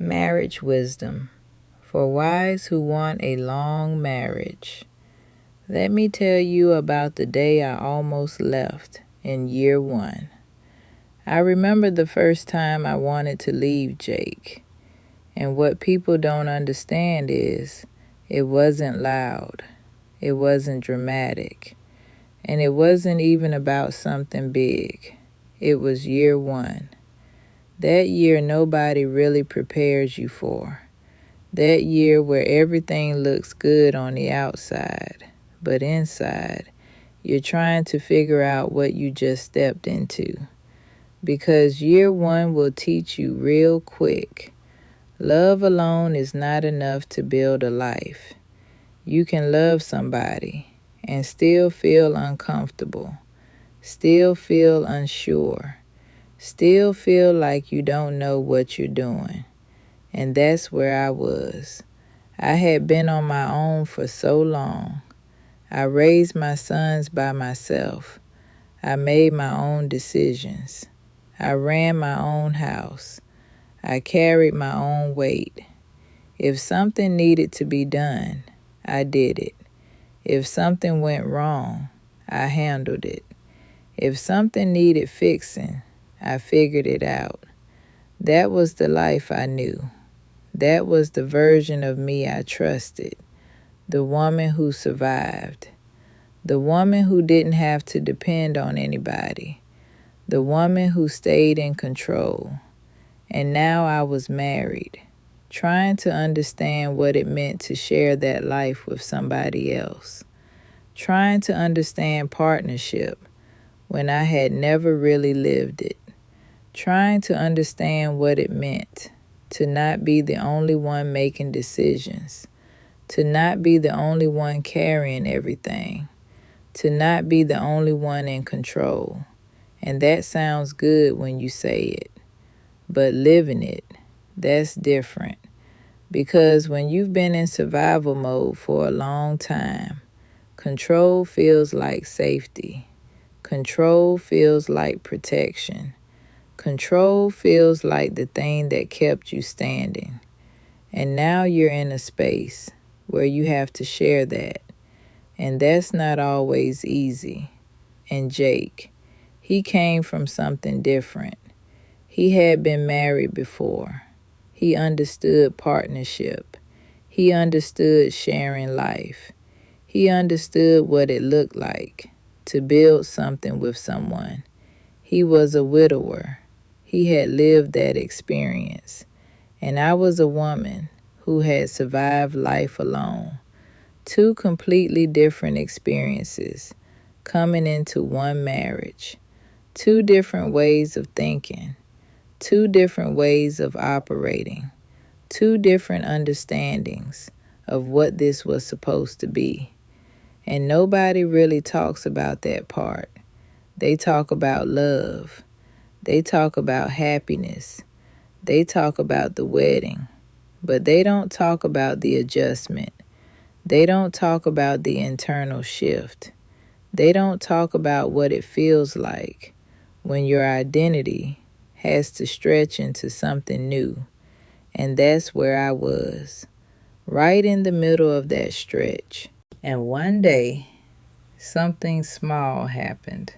Marriage wisdom for wives who want a long marriage. Let me tell you about the day I almost left in year one. I remember the first time I wanted to leave Jake. And what people don't understand is it wasn't loud, it wasn't dramatic, and it wasn't even about something big. It was year one. That year nobody really prepares you for. That year where everything looks good on the outside, but inside, you're trying to figure out what you just stepped into. Because year one will teach you real quick. Love alone is not enough to build a life. You can love somebody and still feel uncomfortable, still feel unsure, still feel like you don't know what you're doing. And that's where I was. I had been on my own for so long. I raised my sons by myself. I made my own decisions. I ran my own house. I carried my own weight. If something needed to be done, I did it. If something went wrong, I handled it. If something needed fixing, I figured it out. That was the life I knew. That was the version of me I trusted. The woman who survived. The woman who didn't have to depend on anybody. The woman who stayed in control. And now I was married, trying to understand what it meant to share that life with somebody else. Trying to understand partnership when I had never really lived it. Trying to understand what it meant to not be the only one making decisions, to not be the only one carrying everything, to not be the only one in control. And that sounds good when you say it, but living it, that's different. Because when you've been in survival mode for a long time, control feels like safety. Control feels like protection. Control feels like the thing that kept you standing. And now you're in a space where you have to share that. And that's not always easy. And Jake, he came from something different. He had been married before. He understood partnership. He understood sharing life. He understood what it looked like to build something with someone. He was a widower. He had lived that experience. And I was a woman who had survived life alone. Two completely different experiences coming into one marriage. Two different ways of thinking. Two different ways of operating. Two different understandings of what this was supposed to be. And nobody really talks about that part. They talk about love. They talk about happiness. They talk about the wedding. But they don't talk about the adjustment. They don't talk about the internal shift. They don't talk about what it feels like when your identity has to stretch into something new. And that's where I was, right in the middle of that stretch. And one day, something small happened.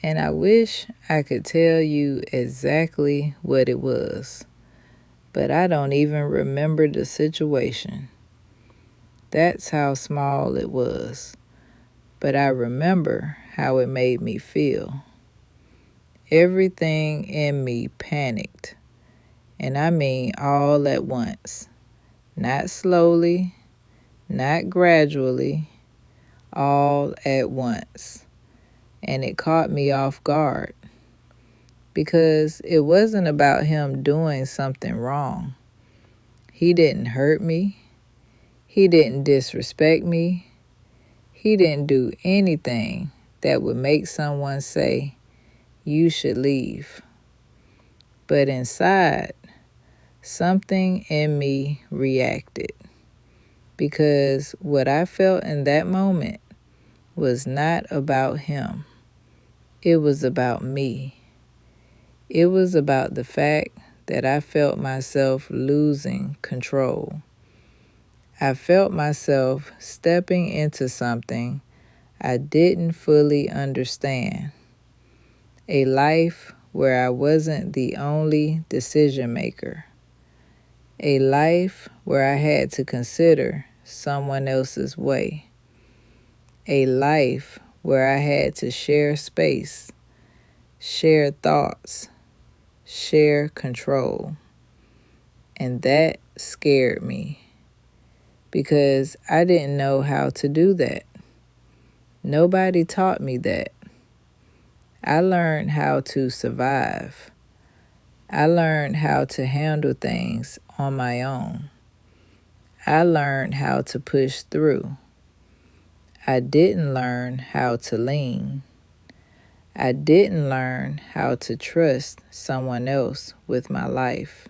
And I wish I could tell you exactly what it was, but I don't even remember the situation. That's how small it was, but I remember how it made me feel. Everything in me panicked, and I mean all at once. Not slowly, not gradually, all at once. And it caught me off guard because it wasn't about him doing something wrong. He didn't hurt me. He didn't disrespect me. He didn't do anything that would make someone say, "You should leave." But inside, something in me reacted because what I felt in that moment was not about him. It was about me. It was about the fact that I felt myself losing control. I felt myself stepping into something I didn't fully understand. A life where I wasn't the only decision maker. A life where I had to consider someone else's way. A life where I had to share space, share thoughts, share control. And that scared me because I didn't know how to do that. Nobody taught me that. I learned how to survive. I learned how to handle things on my own. I learned how to push through. I didn't learn how to lean. I didn't learn how to trust someone else with my life.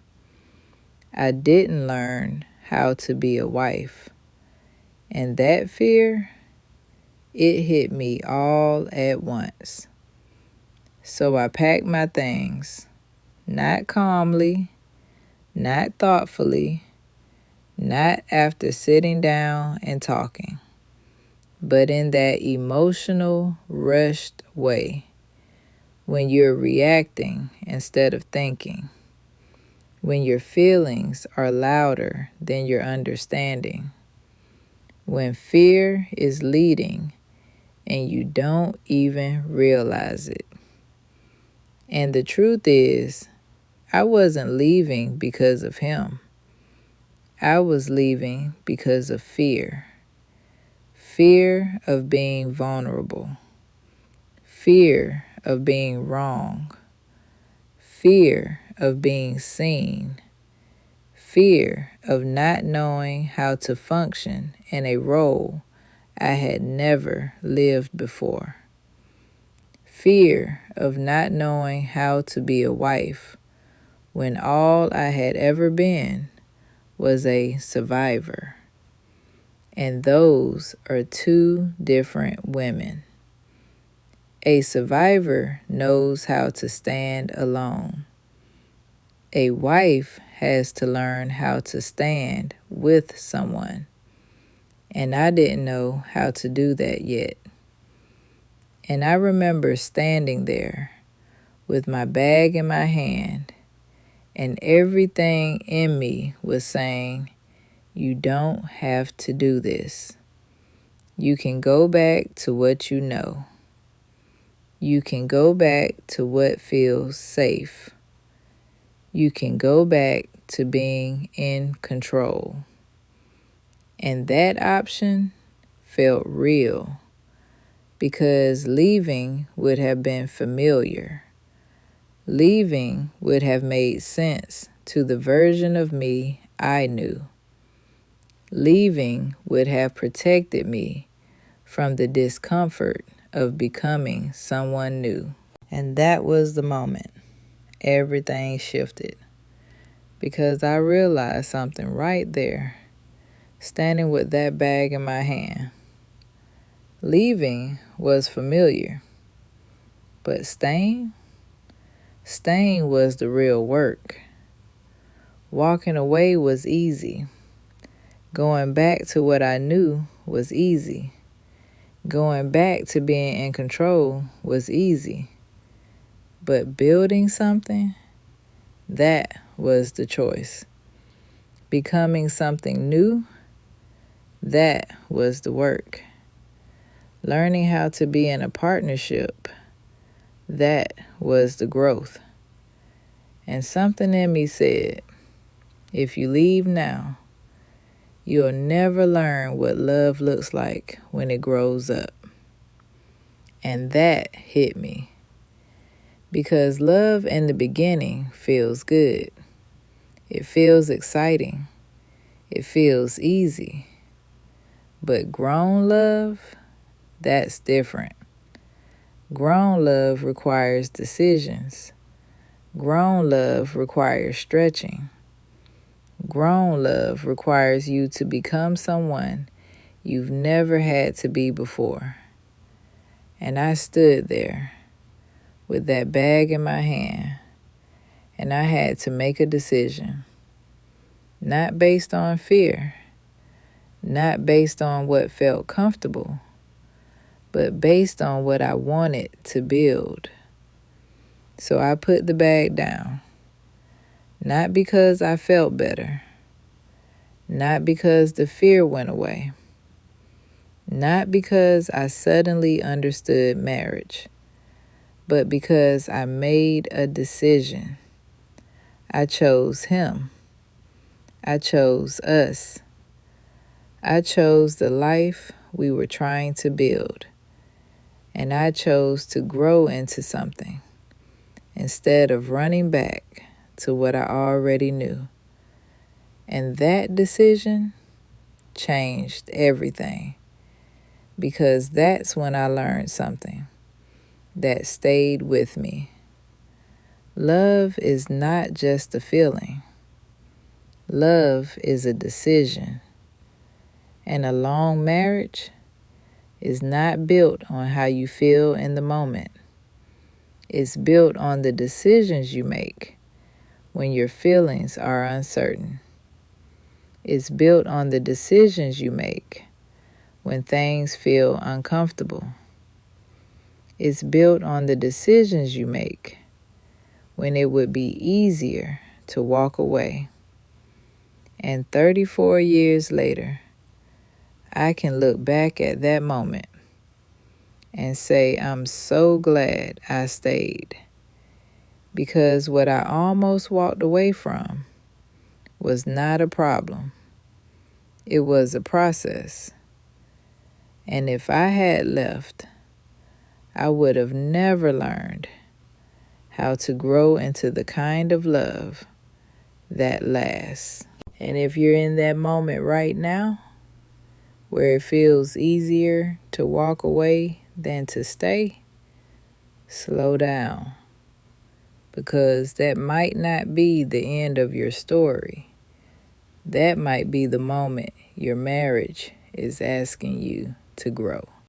I didn't learn how to be a wife. And that fear, it hit me all at once. So I packed my things, not calmly, not thoughtfully, not after sitting down and talking, but in that emotional, rushed way, when you're reacting instead of thinking, when your feelings are louder than your understanding, when fear is leading and you don't even realize it. And the truth is, I wasn't leaving because of him. I was leaving because of fear. Fear of being vulnerable. Fear of being wrong. Fear of being seen. Fear of not knowing how to function in a role I had never lived before. Fear of not knowing how to be a wife when all I had ever been was a survivor. And those are two different women. A survivor knows how to stand alone. A wife has to learn how to stand with someone. And I didn't know how to do that yet. And I remember standing there with my bag in my hand, and everything in me was saying, you don't have to do this. You can go back to what you know. You can go back to what feels safe. You can go back to being in control. And that option felt real because leaving would have been familiar. Leaving would have made sense to the version of me I knew. Leaving would have protected me from the discomfort of becoming someone new. And that was the moment everything shifted because I realized something right there, standing with that bag in my hand. Leaving was familiar, but staying was the real work. Walking away was easy. Going back to what I knew was easy. Going back to being in control was easy. But building something, that was the choice. Becoming something new, that was the work. Learning how to be in a partnership, that was the growth. And something in me said, if you leave now, you'll never learn what love looks like when it grows up. And that hit me. Because love in the beginning feels good. It feels exciting. It feels easy. But grown love, that's different. Grown love requires decisions. Grown love requires stretching. Grown love requires you to become someone you've never had to be before. And I stood there with that bag in my hand, and I had to make a decision, not based on fear, not based on what felt comfortable, but based on what I wanted to build. So I put the bag down, not because I felt better, not because the fear went away, not because I suddenly understood marriage, but because I made a decision. I chose him. I chose us. I chose the life we were trying to build. And I chose to grow into something instead of running back to what I already knew. And that decision changed everything, because that's when I learned something that stayed with me. Love is not just a feeling. Love is a decision. And a long marriage is not built on how you feel in the moment. It's built on the decisions you make when your feelings are uncertain. It's built on the decisions you make when things feel uncomfortable. It's built on the decisions you make when it would be easier to walk away. And 34 years later, I can look back at that moment and say I'm so glad I stayed, because what I almost walked away from was not a problem. It was a process. And if I had left, I would have never learned how to grow into the kind of love that lasts. And if you're in that moment right now, where it feels easier to walk away than to stay, slow down, because that might not be the end of your story. That might be the moment your marriage is asking you to grow.